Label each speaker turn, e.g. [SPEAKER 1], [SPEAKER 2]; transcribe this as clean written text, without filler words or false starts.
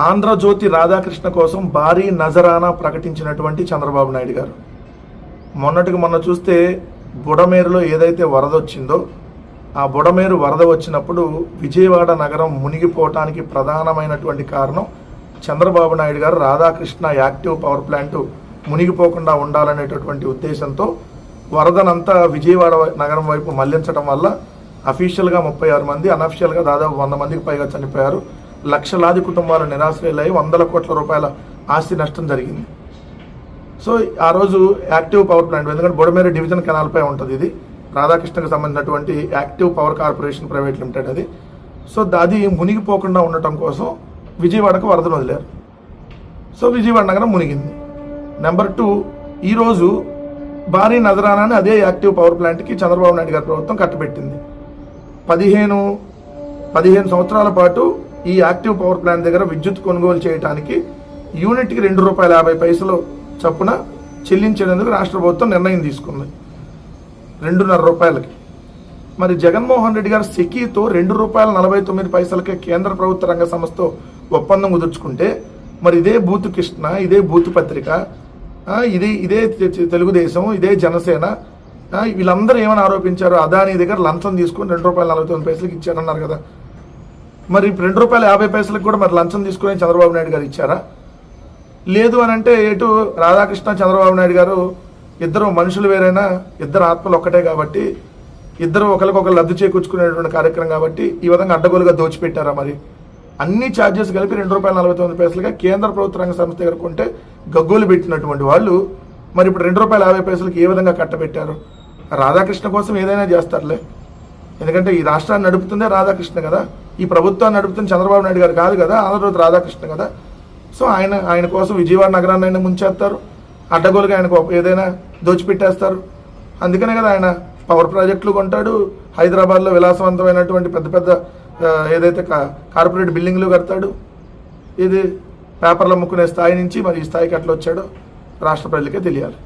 [SPEAKER 1] ఆంధ్రజ్యోతి రాధాకృష్ణ కోసం భారీ నజరానా ప్రకటించినటువంటి చంద్రబాబు నాయుడు గారు మొన్నటికి మొన్న చూస్తే బుడమేరులో ఏదైతే వరద వచ్చిందో ఆ బుడమేరు వరద వచ్చినప్పుడు విజయవాడ నగరం మునిగిపోవటానికి ప్రధానమైనటువంటి కారణం చంద్రబాబు నాయుడు గారు రాధాకృష్ణ యాక్టివ్ పవర్ ప్లాంట్ మునిగిపోకుండా ఉండాలనేటటువంటి ఉద్దేశంతో వరదనంతా విజయవాడ నగరం వైపు మళ్లించడం వల్ల అఫీషియల్గా 36 మంది, అనఫిషియల్గా దాదాపు 100 మందికి పైగా చనిపోయారు. లక్షలాది కుటుంబాలు నిరాశ్రయులై వందల కోట్ల రూపాయల ఆస్తి నష్టం జరిగింది. సో ఆ రోజు యాక్టివ్ పవర్ ప్లాంట్, ఎందుకంటే బుడమేరు డివిజన్ కెనాల్పై ఉంటుంది, ఇది రాధాకృష్ణకు సంబంధించినటువంటి active power corporation private limited అది. సో అది మునిగిపోకుండా ఉండటం కోసం విజయవాడకు వరదను వదిలారు. సో విజయవాడ నగరం మునిగింది. నెంబర్ 2, ఈరోజు భారీ నజరానాన్ని అదే యాక్టివ్ పవర్ ప్లాంట్కి చంద్రబాబు నాయుడు గారి ప్రభుత్వం కట్టబెట్టింది. 15 సంవత్సరాల పాటు ఈ యాక్టివ్ పవర్ ప్లాంట్ దగ్గర విద్యుత్ కొనుగోలు చేయడానికి యూనిట్కి ₹2.50 చొప్పున చెల్లించేందుకు రాష్ట్ర ప్రభుత్వం నిర్ణయం తీసుకుంది, ₹2.50. మరి జగన్మోహన్ రెడ్డి గారు సెకీతో ₹2.49 కేంద్ర ప్రభుత్వ రంగ సంస్థతో ఒప్పందం కుదుర్చుకుంటే మరి ఇదే బూతు కృష్ణ, ఇదే బూతు పత్రిక, ఇదే తెలుగుదేశం, ఇదే జనసేన వీళ్ళందరూ ఏమని ఆరోపించారు? అదానీ దగ్గర లంచం తీసుకుని ₹2.49 ఇచ్చారన్నారు కదా. మరి ₹2.50 కూడా మరి లంచం తీసుకుని చంద్రబాబు నాయుడు గారు ఇచ్చారా? లేదు అని అంటే ఎటు రాధాకృష్ణ చంద్రబాబు నాయుడు గారు ఇద్దరు మనుషులు వేరైనా ఇద్దరు ఆత్మలు ఒక్కటే కాబట్టి ఇద్దరు ఒకరికొకరు లబ్ధి చేకూర్చుకునేటువంటి కార్యక్రమం కాబట్టి ఈ విధంగా అడ్డగోలుగా దోచిపెట్టారా? మరి అన్ని ఛార్జెస్ కలిపి ₹2.49 కేంద్ర ప్రభుత్వ రంగ సంస్థ దగ్గర కొంటే గగ్గోలు పెట్టినటువంటి వాళ్ళు మరి ఇప్పుడు ₹2.50 ఏ విధంగా కట్టబెట్టారు? రాధాకృష్ణ కోసం ఏదైనా చేస్తారులే, ఎందుకంటే ఈ రాష్ట్రాన్ని నడుపుతుందే రాధాకృష్ణ కదా, ఈ ప్రభుత్వాన్ని నడుపుతుంది చంద్రబాబు నాయుడు గారు కాదు కదా, ఆంధ్రజ్యోతి రాధాకృష్ణ కదా. సో ఆయన కోసం విజయవాడ నగరాన్ని అయినా ముంచేస్తారు, అడ్డగోలుగా ఆయనకు ఏదైనా దోచిపెట్టేస్తారు. అందుకనే కదా ఆయన పవర్ ప్రాజెక్టులు కొంటాడు, హైదరాబాద్లో విలాసవంతమైనటువంటి పెద్ద ఏదైతే కార్పొరేట్ బిల్డింగ్లు కడతాడు. ఇది పేపర్లు అమ్ముకునే స్థాయి నుంచి మరి ఈ స్థాయికి అట్లా వచ్చాడో రాష్ట్ర ప్రజలకే తెలియాలి.